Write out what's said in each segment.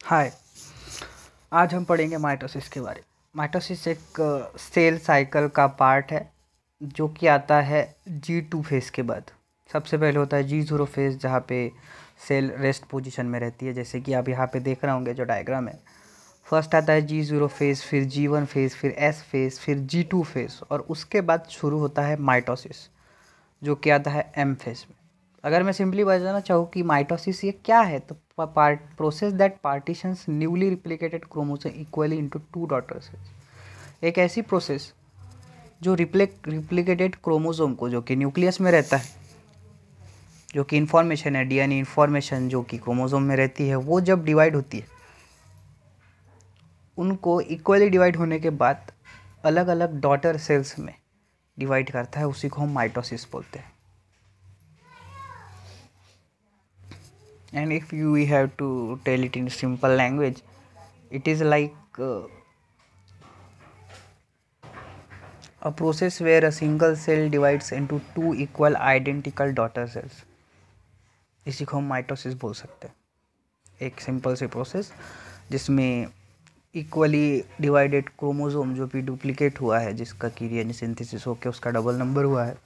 हाय। आज हम पढ़ेंगे माइटोसिस के बारे में। माइटोसिस एक सेल साइकिल का पार्ट है जो कि आता है G2 फेज़ के बाद। सबसे पहले होता है G0 फेज़, जहाँ पे सेल रेस्ट पोजीशन में रहती है, जैसे कि आप यहाँ पे देख रहे होंगे जो डायग्राम है। फर्स्ट आता है G0 फेज़, फिर G1 फेज़, फिर S फेज़, फिर G2 फेज़, और उसके बाद शुरू होता है माइटोसिस जो कि आता है M फेज़ में। अगर मैं सिंपली बताना चाहूँ कि माइटोसिस ये क्या है, तो process that partitions newly replicated chromosome equally into two daughter sales. एक ऐसी प्रोसेस जो रिप्लिकेटेड क्रोमोसोम को, जो कि न्यूक्लियस में रहता है, जो कि इन्फॉर्मेशन है, डीएनए इन्फॉर्मेशन जो कि क्रोमोसोम में रहती है, वो जब डिवाइड होती है, उनको इक्वली डिवाइड होने के बाद अलग अलग डॉटर सेल्स में डिवाइड करता है, उसी को हम माइटोसिस बोलते हैं। And if we have to tell it in simple language, it is like a process where a single cell divides into two equal identical daughter cells. इसी को हम माइटोसिस बोल सकते हैं। एक सिंपल सी प्रोसेस जिसमें इक्वली डिवाइडेड क्रोमोसोम जो भी डुप्लीकेट हुआ है, जिसका कि डीएनए सिंथेसिस होकर उसका डबल नंबर हुआ है,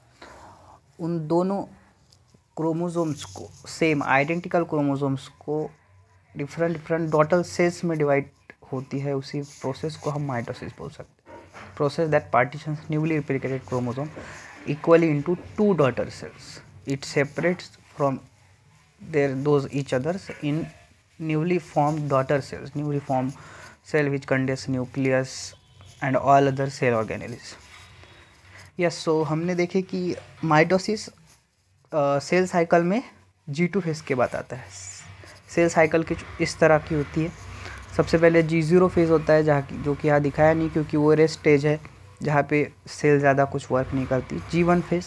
उन दोनों क्रोमोसोम्स को, सेम आइडेंटिकल क्रोमोसोम्स को डिफरेंट डॉटर सेल्स में डिवाइड होती है, उसी प्रोसेस को हम माइटोसिस बोल सकते हैं। Process that partitions newly replicated chromosome equally into two daughter cells, it separates from their those each others in newly formed daughter cells, newly form cell which contains nucleus and all other cell organelles. Yes, so हमने देखे कि mitosis cell cycle में G2 phase के बाद आता है। Cell cycle की इस तरह की होती है। सबसे पहले G0 फेज़ होता है, जहाँ की जो कि यहाँ दिखाया नहीं क्योंकि वो रेस्ट स्टेज है, जहाँ पे सेल ज़्यादा कुछ वर्क नहीं करती। G1 फेज़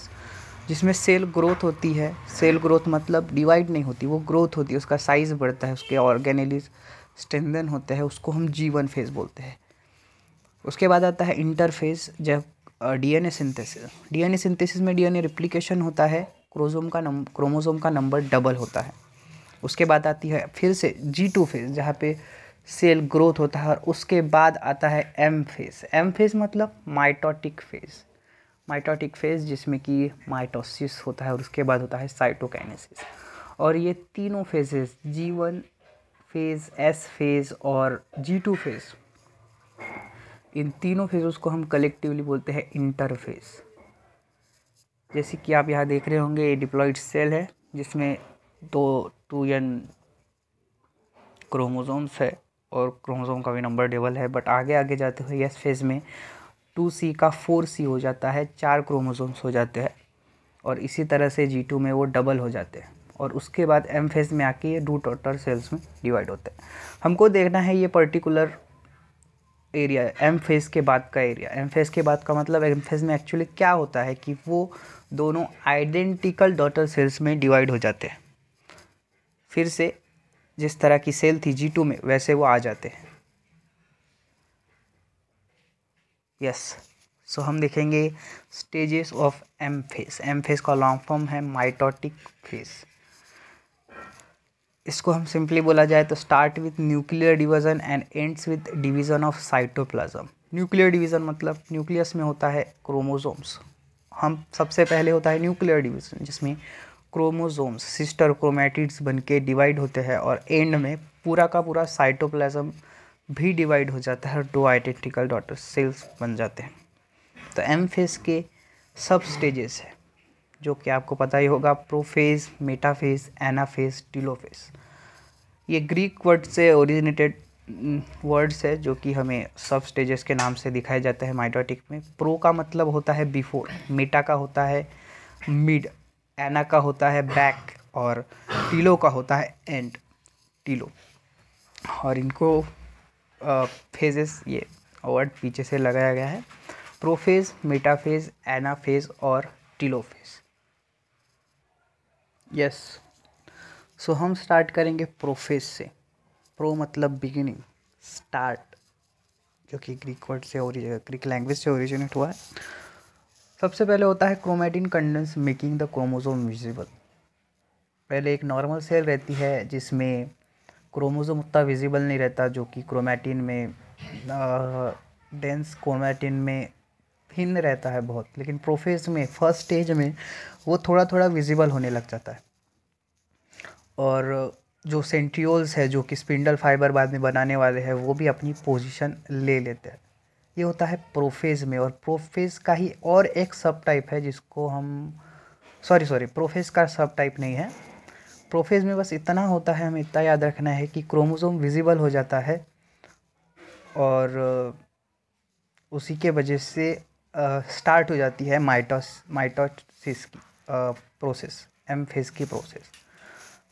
जिसमें सेल ग्रोथ होती है। सेल ग्रोथ मतलब डिवाइड नहीं होती, वो ग्रोथ होती है, उसका साइज़ बढ़ता है, उसके ऑर्गेनेलिस स्ट्रेंथन होते हैं, उसको हम G1 फेज़ बोलते हैं। उसके बाद आता है इंटरफेज़, जब डीएनए सिंथेसिस में डीएनए रिप्लिकेशन होता है, क्रोमोसोम का नंबर डबल होता है। उसके बाद आती है फिर से G2 फेज़, जहाँ पे सेल ग्रोथ होता है, और उसके बाद आता है M फेज़ मतलब माइटोटिक फेज़ जिसमें कि माइटोसिस होता है, और उसके बाद होता है साइटोकाइनेसिस। और ये तीनों phases, G1 phase, S phase और G2 फेज़, इन तीनों फेज़ों को हम कलेक्टिवली बोलते हैं इंटरफेज़। जैसे कि आप यहाँ देख रहे होंगे, ये डिप्लॉइड सेल है जिसमें 2n क्रोमोसोम्स है, और क्रोमोसोम का भी नंबर डबल है। बट आगे जाते हुए एस फेज़ में 2C का 4C हो जाता है, 4 क्रोमोसोम्स हो जाते हैं, और इसी तरह से G2 में वो डबल हो जाते हैं, और उसके बाद M फेज़ में आके ये 2 डॉटर सेल्स में डिवाइड होते हैं। हमको देखना है ये पर्टिकुलर एरिया, M फेज़ के बाद का एरिया। M फेज़ के बाद का मतलब M फेज़ में एक्चुअली क्या होता है कि वो दोनों आइडेंटिकल डॉटर सेल्स में डिवाइड हो जाते हैं। फिर से जिस तरह की सेल थी G2 में, वैसे वो आ जाते हैं। यस, सो हम देखेंगे stages of M phase. M phase का लॉन्ग फॉर्म है माइटोटिक फेज़। इसको हम सिंपली बोला जाए तो start with nuclear division and ends with division of cytoplasm. Nuclear division मतलब न्यूक्लियस में होता है क्रोमोसोम्स। हम सबसे पहले होता है न्यूक्लियर डिवीजन, जिसमें क्रोमोसोम्स सिस्टर क्रोमैटिड्स बन के डिवाइड होते हैं, और एंड में पूरा का पूरा साइटोप्लाज्म भी डिवाइड हो जाता है, और 2 आइडेंटिकल डॉटर सेल्स बन जाते हैं। तो M फेज़ के सब स्टेजेस है, जो कि आपको पता ही होगा, प्रोफेज, मेटाफेज, एनाफेज, टीलोफेज। ये ग्रीक वर्ड से ओरिजिनेटेड वर्ड्स है, जो कि हमें सब स्टेजेस के नाम से दिखाए जाते हैं माइटोटिक में। प्रो का मतलब होता है बिफोर, मेटा का होता है मिड, एना का होता है बैक, और टीलो का होता है एंड, टीलो। और इनको फेजेस, ये वर्ड पीछे से लगाया गया है, प्रोफेज, मेटाफेज, एनाफेज और टीलोफेज। यस, सो हम स्टार्ट करेंगे प्रोफेज से। प्रो मतलब बिगिनिंग, स्टार्ट, जो कि ग्रीक वर्ड से ग्रीक लैंग्वेज से ओरिजिनेट हुआ है। सबसे पहले होता है chromatin condense making the chromosome visible. पहले एक नॉर्मल सेल रहती है जिसमें क्रोमोसोम उतना विजिबल नहीं रहता जो कि क्रोमैटिन में, डेंस क्रोमैटिन में भिन्न रहता है बहुत, लेकिन प्रोफेज में फर्स्ट स्टेज में वो थोड़ा थोड़ा विजिबल होने लग जाता है। और जो सेंट्रियोल्स है जो कि स्पिंडल फाइबर बाद में बनाने वाले हैं वो भी अपनी पोजीशन ले लेते हैं। ये होता है प्रोफेज में। और प्रोफेज का ही और एक सब टाइप है जिसको हम सॉरी प्रोफेज का सब टाइप नहीं है। प्रोफेज में बस इतना होता है, हमें इतना याद रखना है कि क्रोमोसोम विजिबल हो जाता है और उसी के वजह से स्टार्ट हो जाती है माइटोसिस की प्रोसेस, एम फेज की प्रोसेस।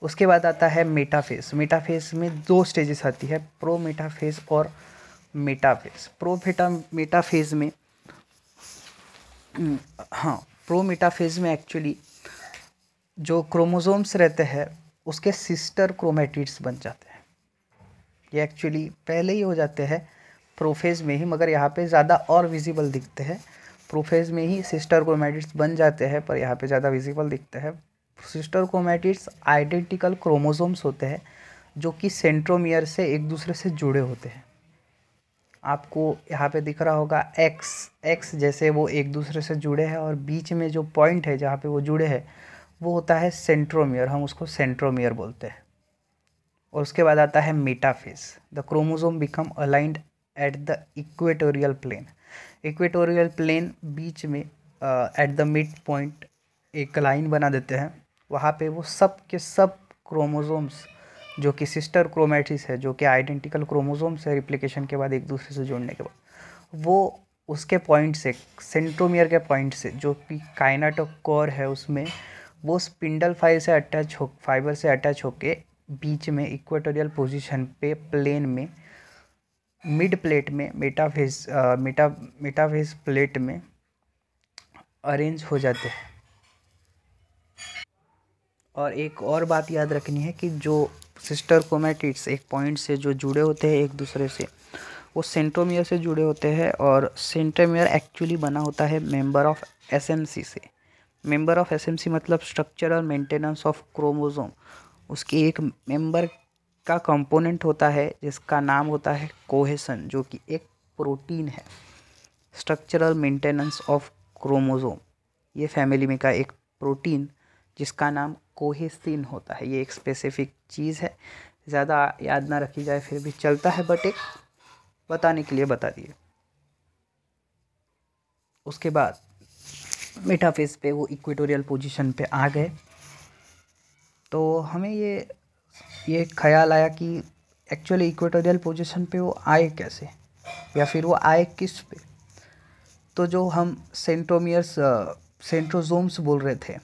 उसके बाद आता है मेटाफेज। मेटाफेज में 2 स्टेजेस आती है, प्रो मेटाफेज और मेटाफेज। मेटाफेज में प्रो मेटाफेज में एक्चुअली जो क्रोमोसोम्स रहते हैं उसके सिस्टर क्रोमेटिड्स बन जाते हैं। ये एक्चुअली पहले ही हो जाते हैं प्रोफेज में ही, मगर यहाँ पे ज़्यादा और विजिबल दिखते हैं। प्रोफेज में ही सिस्टर क्रोमेटिड्स बन जाते हैं पर यहाँ पे ज़्यादा विजिबल दिखते हैं। सिस्टर क्रोमेटिड्स आइडेंटिकल क्रोमोसोम्स होते हैं जो कि सेंट्रोमियर से एक दूसरे से जुड़े होते हैं। आपको यहाँ पे दिख रहा होगा एक्स जैसे वो एक दूसरे से जुड़े हैं, और बीच में जो पॉइंट है जहाँ पे वो जुड़े हैं वो होता है सेंट्रोमियर, हम उसको सेंट्रोमियर बोलते हैं। और उसके बाद आता है metaphase. The chromosome become aligned at the equatorial plane. Equatorial plane बीच में एट द मिड पॉइंट एक लाइन बना देते हैं। वहाँ पे वो सब के सब क्रोमोसोम्स जो कि सिस्टर क्रोमैटिस है, जो कि आइडेंटिकल क्रोमोसोम्स है रिप्लिकेशन के बाद एक दूसरे से जुड़ने के बाद, वो उसके पॉइंट से, सेंट्रोमियर के पॉइंट से जो कि काइनेटोकोर है उसमें, वो स्पिंडल फाइबर से अटैच होके बीच में इक्वेटोरियल पोजीशन पे प्लेन में मिड प्लेट में मेटाफेज प्लेट में अरेंज हो जाते हैं। और एक और बात याद रखनी है कि जो सिस्टर क्रोमैटिड्स एक पॉइंट से जो जुड़े होते हैं एक दूसरे से, वो सेंट्रोमियर से जुड़े होते हैं। और सेंट्रोमियर एक्चुअली बना होता है मेंबर ऑफ एसएमसी से। मेंबर ऑफ एसएमसी मतलब स्ट्रक्चरल मेंटेनेंस ऑफ क्रोमोसोम। उसकी एक मेंबर का कंपोनेंट होता है जिसका नाम होता है कोहेसन, जो कि एक प्रोटीन है। स्ट्रक्चरल मेंटेनेंस ऑफ क्रोमोसोम, ये फैमिली में का एक प्रोटीन जिसका नाम कोहेसिन होता है। ये एक स्पेसिफिक चीज़ है, ज़्यादा याद ना रखी जाए फिर भी चलता है, बट एक बताने के लिए बता दिए। उसके बाद मेटाफेज पे वो इक्वेटोरियल पोजीशन पे आ गए तो हमें ये ख्याल आया कि एक्चुअली इक्वेटोरियल पोजीशन पे वो आए कैसे, या फिर वो आए किस पे। तो जो हम सेंट्रोजोम्स बोल रहे थे,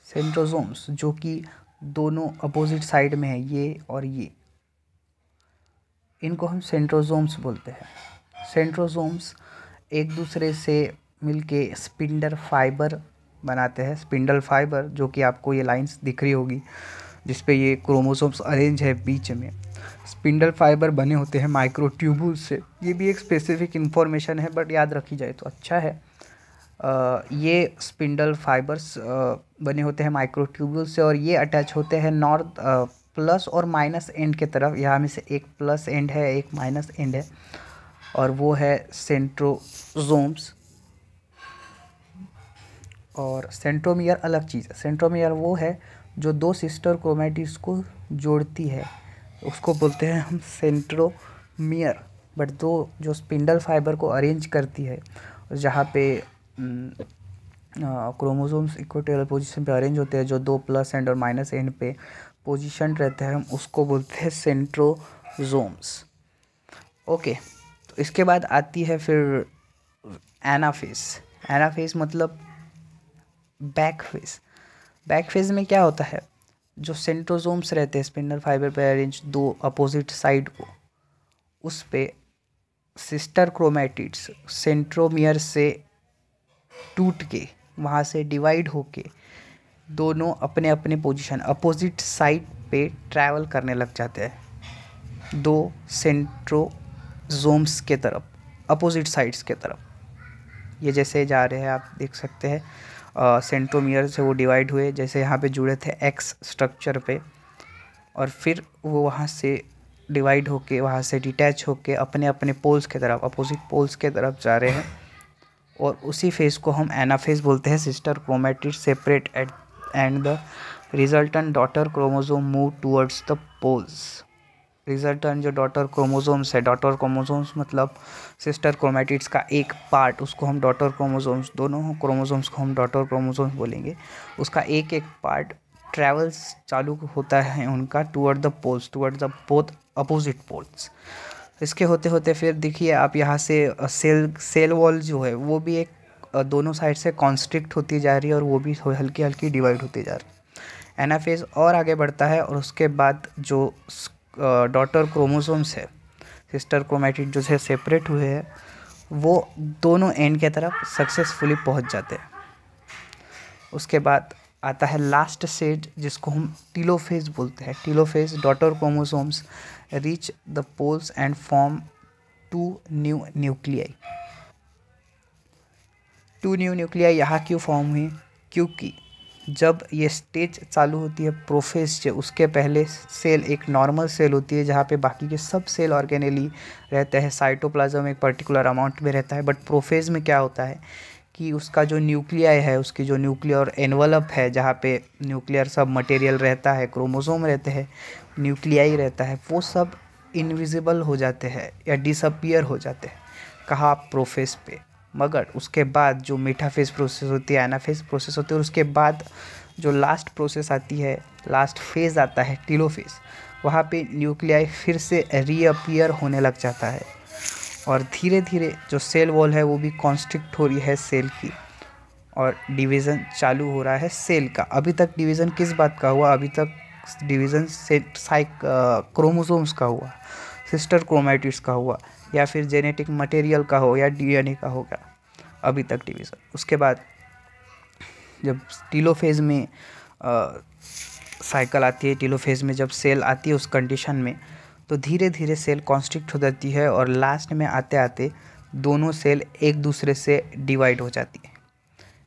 सेंट्रोजोम्स जो कि दोनों अपोजिट साइड में है, ये और ये, इनको हम सेंट्रोजोम्स बोलते हैं। सेंट्रोजोम्स एक दूसरे से मिलके स्पिंडल फाइबर बनाते हैं। स्पिंडल फाइबर जो कि आपको ये लाइंस दिख रही होगी जिस पे ये क्रोमोसोम्स अरेंज है बीच में, स्पिंडल फाइबर बने होते हैं माइक्रोट्यूबुल से। ये भी एक स्पेसिफिक इन्फॉर्मेशन है बट याद रखी जाए तो अच्छा है। ये स्पिंडल फाइबर्स बने होते हैं माइक्रोट्यूबुल से, और ये अटैच होते हैं नॉर्थ प्लस और माइनस एंड के तरफ। यहाँ में से एक प्लस एंड है, एक माइनस एंड है, और वो है सेंट्रोजोम्स। और सेंट्रोमियर अलग चीज़ है। सेंट्रोमियर वो है जो 2 सिस्टर क्रोमैटिड्स को जोड़ती है, उसको बोलते हैं हम सेंट्रोमियर। बट 2 जो स्पिंडल फाइबर को अरेंज करती है, जहाँ पे क्रोमोसोम्स इक्वेटोरियल पोजीशन पे अरेंज होते हैं, जो 2 प्लस एंड और माइनस एंड पे पोजीशन रहते हैं, हम उसको बोलते हैं सेंट्रोजोम्स। ओके, तो इसके बाद आती है फिर एनाफेज। एनाफेज मतलब बैक फेज। बैक फेज में क्या होता है, जो सेंट्रोजोम्स रहते हैं स्पिंडल फाइबर पे अरेंज 2 अपोजिट साइड को, उस पे सिस्टर क्रोमैटिड्स सेंट्रोमियर से टूट के, वहाँ से डिवाइड होके, दोनों अपने अपने पोजीशन अपोजिट साइड पे ट्रैवल करने लग जाते हैं 2 सेंट्रोजोम्स के तरफ, अपोजिट साइड्स के तरफ। ये जैसे जा रहे हैं आप देख सकते हैं, सेंट्रोमियर से वो डिवाइड हुए, जैसे यहाँ पे जुड़े थे एक्स स्ट्रक्चर पे, और फिर वो वहाँ से डिवाइड होके, वहाँ से डिटैच होके अपने अपने पोल्स की तरफ, अपोजिट पोल्स के तरफ जा रहे हैं, और उसी फेज को हम एनाफेज बोलते हैं। Sister chromatid separate at and the resultant daughter chromosome move towards the poles. Resultant जो डॉटर क्रोमोसोम्स है, डॉटर क्रोमोसोम्स मतलब सिस्टर क्रोमैटिड्स का एक पार्ट, उसको हम डॉटर क्रोमोसोम्स, दोनों क्रोमोसोम्स को हम डॉटर क्रोमोसोम्स बोलेंगे। उसका एक एक पार्ट ट्रैवल्स चालू होता है उनका toward the poles, toward the both opposite poles. इसके होते होते फिर देखिए आप यहाँ से सेल वॉल जो है वो भी एक दोनों साइड से कॉन्स्ट्रिक्ट होती जा रही है और वो भी हल्की हल्की डिवाइड होती जा रही है। एनाफेज और आगे बढ़ता है और उसके बाद जो डॉटर क्रोमोसोम्स है, सिस्टर क्रोमैटिड जो है सेपरेट हुए हैं, वो दोनों एंड के तरफ सक्सेसफुली पहुंच जाते हैं। उसके बाद आता है लास्ट स्टेज जिसको हम टीलोफेज बोलते हैं। Telophase daughter chromosomes reach the poles and form two new nuclei. Two new nuclei यहाँ क्यों फॉर्म हुई? क्योंकि जब ये स्टेज चालू होती है प्रोफेज से, उसके पहले सेल एक नॉर्मल सेल होती है जहाँ पे बाकी के सब सेल ऑर्गेनेली रहते हैं, साइटोप्लाज्म एक पर्टिकुलर अमाउंट में रहता है। बट प्रोफेज में क्या होता है कि उसका जो न्यूक्लियाई है, उसकी जो न्यूक्लियर एनवलप है जहाँ पे न्यूक्लियर सब मटेरियल रहता है, क्रोमोसोम रहते हैं, न्यूक्लियाई रहता है, वो सब इनविजिबल हो जाते हैं या डिसअपियर हो जाते हैं। कहाँ? प्रोफेज पे। मगर उसके बाद जो मेटाफेज प्रोसेस होती है, एनाफेज प्रोसेस होती है, और उसके बाद जो लास्ट प्रोसेस आती है, लास्ट फेज आता है टीलोफेज, वहाँ पे न्यूक्लियाई फिर से रीअपियर होने लग जाता है और धीरे धीरे जो सेल वॉल है वो भी कॉन्स्ट्रिक्ट हो रही है सेल की और डिवीज़न चालू हो रहा है सेल का। अभी तक डिवीज़न किस बात का हुआ? अभी तक डिवीज़न क्रोमोसोम्स का हुआ, सिस्टर क्रोमैटिड्स का हुआ, या फिर जेनेटिक मटेरियल का हो या डीएनए का होगा, अभी तक डिवीज़न। उसके बाद जब टीलोफेज में साइकिल आती है, टीलोफेज में जब सेल आती है उस कंडीशन में, तो धीरे धीरे सेल कॉन्स्ट्रिक्ट हो जाती है और लास्ट में आते आते दोनों सेल एक दूसरे से डिवाइड हो जाती है।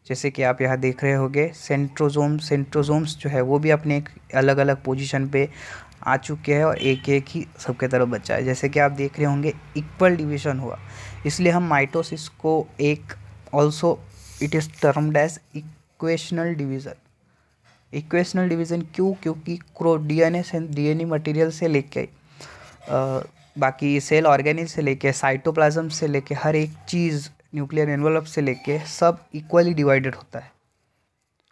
जैसे कि आप यहाँ देख रहे होंगे सेंट्रोजोम्स जो है वो भी अपने एक अलग अलग पोजीशन पे आ चुके हैं और एक एक ही सबके तरफ बचा है। जैसे कि आप देख रहे होंगे इक्वल डिवीज़न हुआ, इसलिए हम माइटोसिस को एक also it is termed as equational division. Equational division क्यों? क्योंकि डीएनए मटेरियल से लेके बाकी सेल ऑर्गेनिल से लेके साइटोप्लाज्म से लेके हर एक चीज़, न्यूक्लियर एनवलप से लेके सब इक्वली डिवाइडेड होता है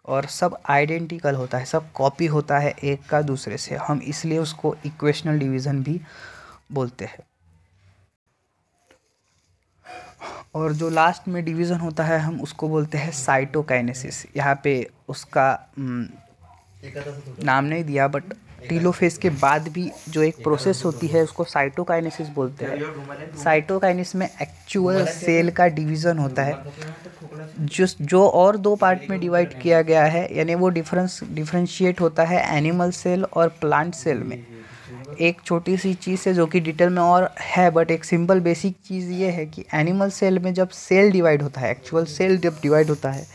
और सब आइडेंटिकल होता है, सब कॉपी होता है एक का दूसरे से। हम इसलिए उसको इक्वेशनल डिवीज़न भी बोलते हैं। और जो लास्ट में डिवीज़न होता है हम उसको बोलते हैं साइटोकाइनेसिस। यहाँ पे उसका नाम नहीं दिया, बट टीलोफेज के बाद भी जो एक प्रोसेस होती है उसको साइटोकाइनेसिस बोलते हैं। साइटोकाइनेसिस में एक्चुअल सेल का डिवीज़न होता है जो और दो पार्ट में डिवाइड किया गया है, यानी वो डिफरेंशिएट होता है एनिमल सेल और प्लांट सेल में। एक छोटी सी चीज़ है जो कि डिटेल में और है, बट एक सिंपल बेसिक चीज़ ये है कि एनिमल सेल में जब सेल डिवाइड होता है, एक्चुअल सेल जब डिवाइड होता है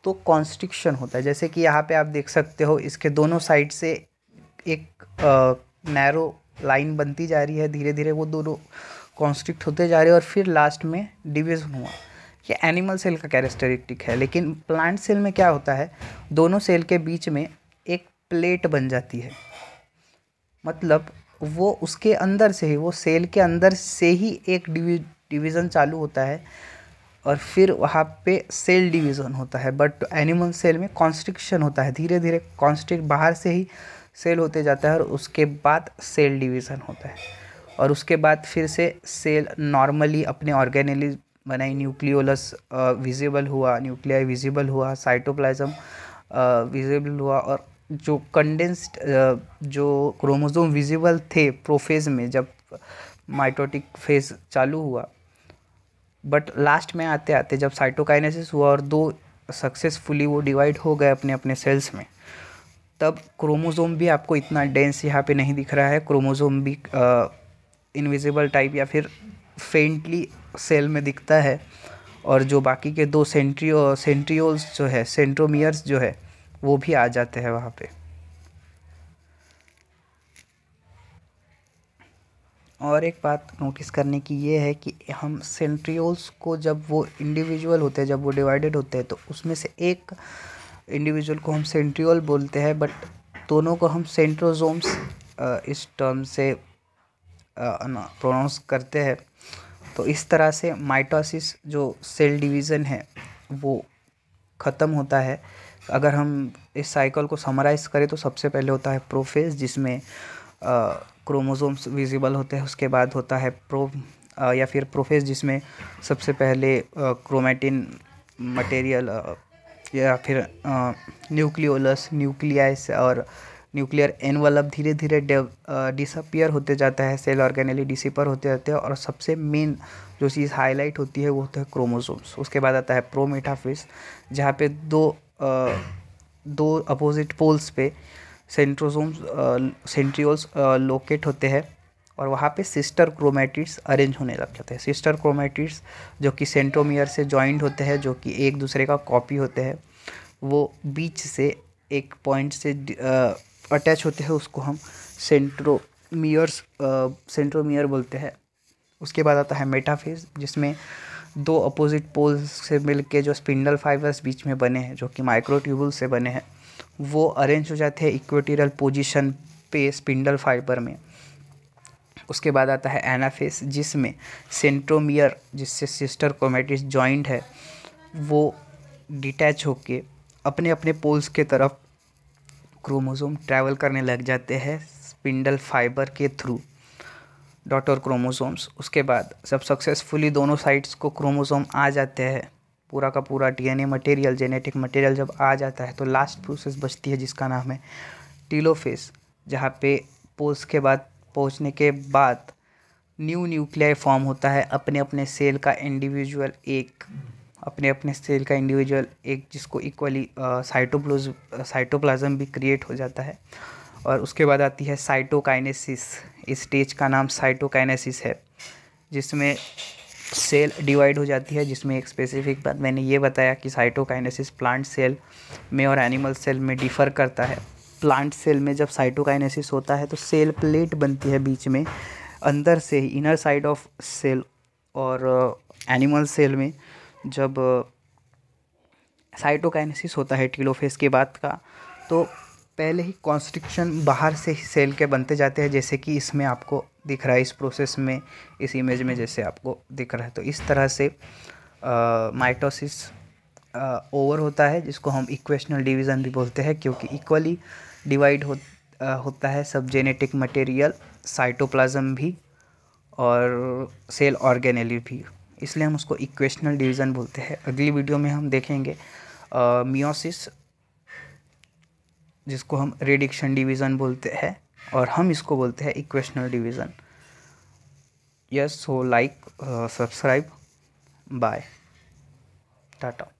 तो कॉन्स्ट्रिक्शन होता है। जैसे कि यहाँ पे आप देख सकते हो इसके दोनों साइड से एक नैरो लाइन बनती जा रही है, धीरे धीरे वो दोनों कॉन्स्ट्रिक्ट होते जा रहे हैं और फिर लास्ट में डिवीज़न हुआ। ये एनिमल सेल का कैरेक्टरिस्टिक है। लेकिन प्लांट सेल में क्या होता है, दोनों सेल के बीच में एक प्लेट बन जाती है, मतलब वो उसके अंदर से ही, वो सेल के अंदर से ही एक डिवीज़न चालू होता है और फिर वहाँ पे सेल डिवीज़न होता है। बट एनिमल सेल में कॉन्स्ट्रिक्शन होता है, धीरे धीरे कॉन्स्ट्रिक्ट बाहर से ही सेल होते जाता है और उसके बाद सेल डिवीज़न होता है और उसके बाद फिर से सेल नॉर्मली अपने ऑर्गेनेली बनाई, न्यूक्लियोलस विजिबल हुआ, न्यूक्लियाई विजिबल हुआ, साइटोप्लाज्म विजिबल हुआ और जो कंडेंस्ड जो क्रोमोसोम विजिबल थे प्रोफेज में जब माइटोटिक फेज चालू हुआ, बट लास्ट में आते आते जब साइटोकाइनेसिस हुआ और दो सक्सेसफुली वो डिवाइड हो गए अपने अपने सेल्स में, तब क्रोमोसोम भी आपको इतना डेंस यहाँ पे नहीं दिख रहा है। क्रोमोसोम भी इनविजिबल टाइप या फिर फेंटली सेल में दिखता है और जो बाकी के दो सेंट्रियोल्स जो है, सेंट्रोमियर्स जो है, वो भी आ जाते हैं वहाँ पे। और एक बात नोटिस करने की ये है कि हम सेंट्रियोल्स को जब वो इंडिविजुअल होते हैं, जब वो डिवाइडेड होते हैं, तो उसमें से एक इंडिविजुअल को हम सेंट्रियोल बोलते हैं, बट दोनों को हम सेंट्रोजोम्स इस टर्म से प्रोनाउंस करते हैं। तो इस तरह से माइटोसिस जो सेल डिवीज़न है वो ख़त्म होता है। अगर हम इस साइकिल को समराइज़ करें तो सबसे पहले होता है प्रोफेज, जिसमें क्रोमोसोम्स विजिबल होते हैं। उसके बाद होता है या फिर प्रोफेज, जिसमें सबसे पहले क्रोमैटिन मटेरियल या फिर न्यूक्लियोलस, न्यूक्लियाइस और न्यूक्लियर एनवलप धीरे धीरे डिसअपियर होते जाता है, सेल ऑर्गेनेली डिसिपर होते जाते हैं। और सबसे मेन जो चीज़ हाईलाइट होती है वो होता है क्रोमोसोम्स। उसके बाद आता है प्रोमेटाफेज, जहाँ पे दो अपोजिट पोल्स पे सेंट्रियोल्स लोकेट होते हैं और वहाँ पे सिस्टर क्रोमैटिड्स अरेंज होने लग जाते हैं। सिस्टर क्रोमैटिड्स जो कि सेंट्रोमियर से जॉइंट होते हैं, जो कि एक दूसरे का कॉपी होते हैं, वो बीच से एक पॉइंट से अटैच होते हैं, उसको हम सेंट्रोमियर बोलते हैं। उसके बाद आता है मेटाफेज, जिसमें दो अपोजिट पोल्स से मिलके जो स्पिंडल फाइबर्स बीच में बने हैं, जो कि माइक्रोट्यूबुल से बने हैं, वो अरेंज हो जाते हैं इक्वेटोरियल पोजीशन पे स्पिंडल फाइबर में। उसके बाद आता है एनाफेज, जिसमें सेंट्रोमियर, जिससे सिस्टर क्रोमैटिड्स जॉइंट है, वो डिटैच होके अपने अपने पोल्स के तरफ क्रोमोसोम ट्रैवल करने लग जाते हैं स्पिंडल फाइबर के थ्रू, डॉटर क्रोमोसोम्स। उसके बाद जब सक्सेसफुली दोनों साइड्स को क्रोमोसोम आ जाते हैं, पूरा का पूरा डीएनए मटेरियल, जेनेटिक मटेरियल जब आ जाता है, तो लास्ट प्रोसेस बचती है जिसका नाम है टीलोफेज, जहाँ पे पोल्स के बाद पहुँचने के बाद न्यू न्यूक्लियाई फॉर्म होता है। अपने अपने सेल का इंडिविजुअल एक जिसको इक्वली साइटोप्लाज्म भी क्रिएट हो जाता है। और उसके बाद आती है साइटोकाइनेसिस। इस स्टेज का नाम साइटोकाइनेसिस है, जिसमें सेल डिवाइड हो जाती है। जिसमें एक स्पेसिफिक बात मैंने ये बताया कि साइटोकाइनेसिस प्लांट सेल में और एनिमल सेल में डिफ़र करता है। प्लांट सेल में जब साइटोकाइनेसिस होता है तो सेल प्लेट बनती है बीच में, अंदर से ही इनर साइड ऑफ सेल। और एनिमल सेल में जब साइटोकाइनेसिस होता है टीलोफेज के बाद का, तो पहले ही कॉन्स्ट्रिक्शन बाहर से ही सेल के बनते जाते हैं, जैसे कि इसमें आपको दिख रहा है, इस प्रोसेस में, इस इमेज में जैसे आपको दिख रहा है। तो इस तरह से माइटोसिस ओवर होता है, जिसको हम इक्वेशनल डिवीज़न भी बोलते हैं, क्योंकि इक्वली डिवाइड होता है सब जेनेटिक मटेरियल, साइटोप्लाज्म भी और सेल ऑर्गेनेली भी, इसलिए हम उसको इक्वेशनल डिवीज़न बोलते हैं। अगली वीडियो में हम देखेंगे मियोसिस, जिसको हम रेडिक्शन डिवीज़न बोलते हैं, और हम इसको बोलते हैं equational division. Yes, so like, subscribe, bye, Tata.